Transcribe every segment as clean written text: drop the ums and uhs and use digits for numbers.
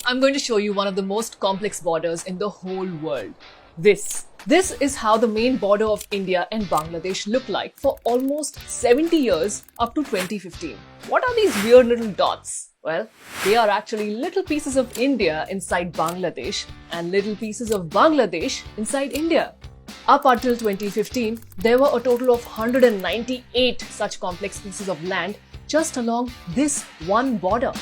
I'm going to show you one of the most complex borders in the whole world. This is how the main border of India and Bangladesh looked like for almost 70 years up to 2015. What are these weird little dots? Well, they are actually little pieces of India inside Bangladesh and little pieces of Bangladesh inside India. Up until 2015, there were a total of 198 such complex pieces of land just along this one border.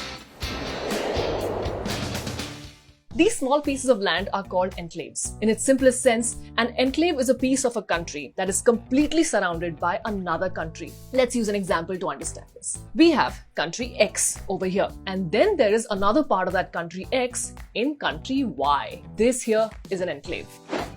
These small pieces of land are called enclaves. In its simplest sense, an enclave is a piece of a country that is completely surrounded by another country. Let's use an example to understand this. We have country X over here, and then there is another part of that country X in country Y. This here is an enclave.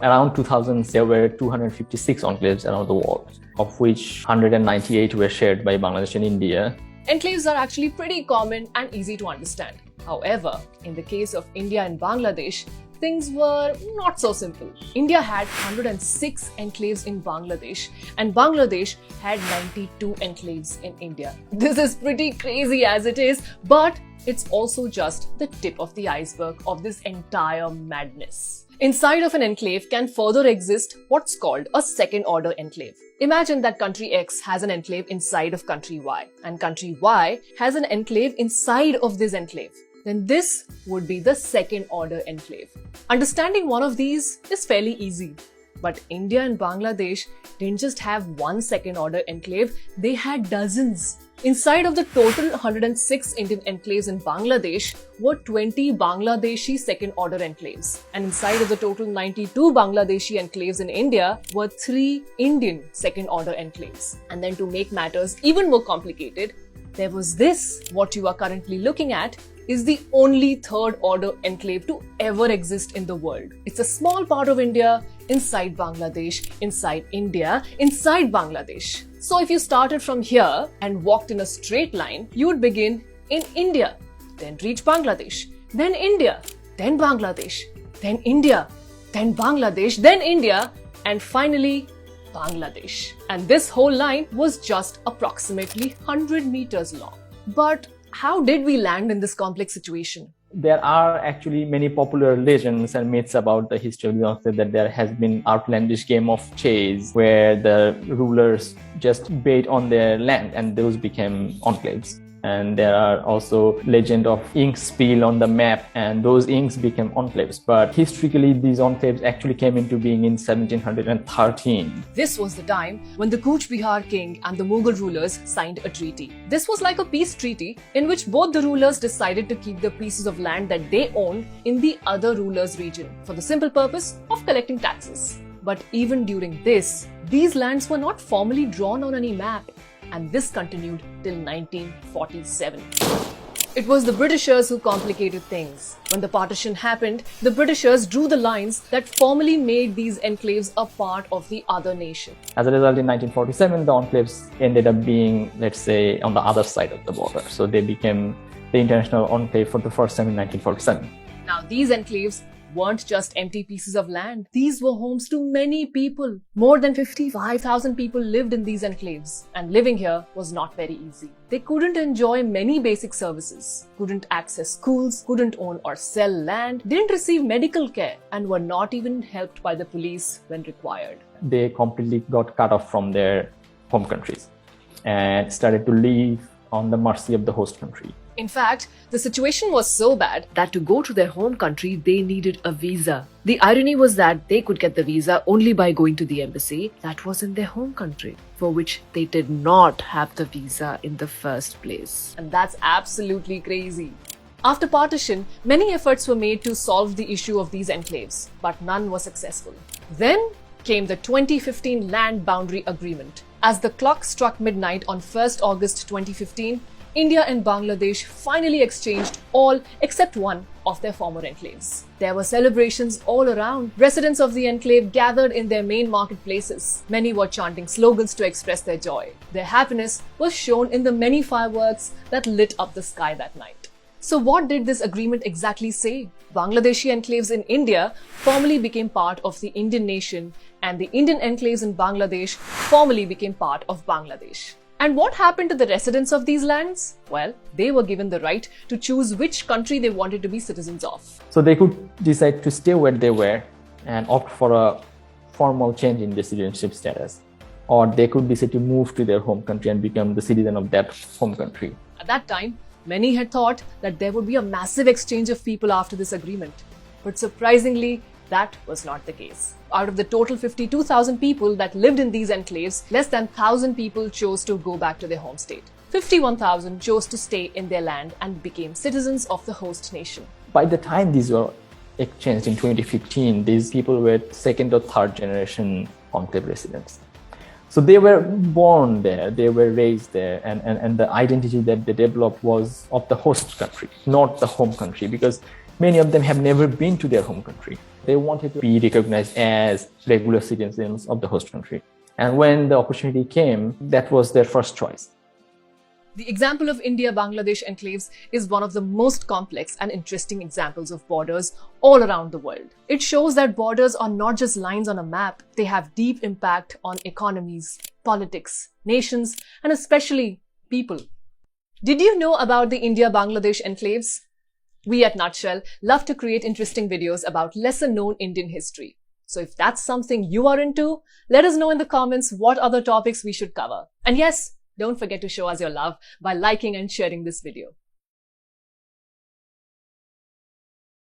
Around 2000, there were 256 enclaves around the world, of which 198 were shared by Bangladesh and India. Enclaves are actually pretty common and easy to understand. However, in the case of India and Bangladesh, things were not so simple. India had 106 enclaves in Bangladesh and Bangladesh had 92 enclaves in India. This is pretty crazy as it is, but it's also just the tip of the iceberg of this entire madness. Inside of an enclave can further exist what's called a second-order enclave. Imagine that country X has an enclave inside of country Y, and country Y has an enclave inside of this enclave. Then this would be the second-order enclave. Understanding one of these is fairly easy. But India and Bangladesh didn't just have one second-order enclave, they had dozens. Inside of the total 106 Indian enclaves in Bangladesh were 20 Bangladeshi second-order enclaves. And inside of the total 92 Bangladeshi enclaves in India were 3 Indian second-order enclaves. And then to make matters even more complicated, there was this. What you are currently looking at is the only third-order enclave to ever exist in the world. It's a small part of India inside Bangladesh, inside India, inside Bangladesh. So if you started from here and walked in a straight line, you would begin in India, then reach Bangladesh, then India, then Bangladesh, then India, then Bangladesh, then India, and finally Bangladesh. And this whole line was just approximately 100 meters long. But how did we land in this complex situation? There are actually many popular legends and myths about the history of the enclave, that there has been outlandish game of chase where the rulers just bet on their land and those became enclaves. And there are also legend of ink spill on the map and those inks became enclaves. But historically, these enclaves actually came into being in 1713. This was the time when the Cooch Behar king and the Mughal rulers signed a treaty. This was like a peace treaty in which both the rulers decided to keep the pieces of land that they owned in the other ruler's region for the simple purpose of collecting taxes. But even during this, these lands were not formally drawn on any map. And this continued till 1947. It was the Britishers who complicated things. When the partition happened, the Britishers drew the lines that formally made these enclaves a part of the other nation. As a result, in 1947, the enclaves ended up being, let's say, on the other side of the border. So they became the international enclave for the first time in 1947. Now, these enclaves weren't just empty pieces of land. These were homes to many people. More than 55,000 people lived in these enclaves. And living here was not very easy. They couldn't enjoy many basic services, couldn't access schools, couldn't own or sell land, didn't receive medical care, and were not even helped by the police when required. They completely got cut off from their home countries and started to live on the mercy of the host country. In fact, the situation was so bad that to go to their home country, they needed a visa. The irony was that they could get the visa only by going to the embassy that was in their home country, for which they did not have the visa in the first place. And that's absolutely crazy. After partition, many efforts were made to solve the issue of these enclaves, but none were successful. Then came the 2015 Land Boundary Agreement. As the clock struck midnight on 1st August 2015, India and Bangladesh finally exchanged all except one of their former enclaves. There were celebrations all around. Residents of the enclave gathered in their main marketplaces. Many were chanting slogans to express their joy. Their happiness was shown in the many fireworks that lit up the sky that night. So what did this agreement exactly say? Bangladeshi enclaves in India formally became part of the Indian nation, and the Indian enclaves in Bangladesh formally became part of Bangladesh. And what happened to the residents of these lands? Well, they were given the right to choose which country they wanted to be citizens of. So they could decide to stay where they were and opt for a formal change in their citizenship status, or they could decide to move to their home country and become the citizen of that home country. At that time, many had thought that there would be a massive exchange of people after this agreement. But surprisingly, that was not the case. Out of the total 52,000 people that lived in these enclaves, less than 1,000 people chose to go back to their home state. 51,000 chose to stay in their land and became citizens of the host nation. By the time these were exchanged in 2015, these people were second or third generation enclave residents. So they were born there, they were raised there, and the identity that they developed was of the host country, not the home country, because many of them have never been to their home country. They wanted to be recognized as regular citizens of the host country. And when the opportunity came, that was their first choice. The example of India-Bangladesh enclaves is one of the most complex and interesting examples of borders all around the world. It shows that borders are not just lines on a map, they have deep impact on economies, politics, nations, and especially people. Did you know about the India-Bangladesh enclaves? We at Nutshell love to create interesting videos about lesser-known Indian history. So if that's something you are into, let us know in the comments what other topics we should cover. And yes, don't forget to show us your love by liking and sharing this video.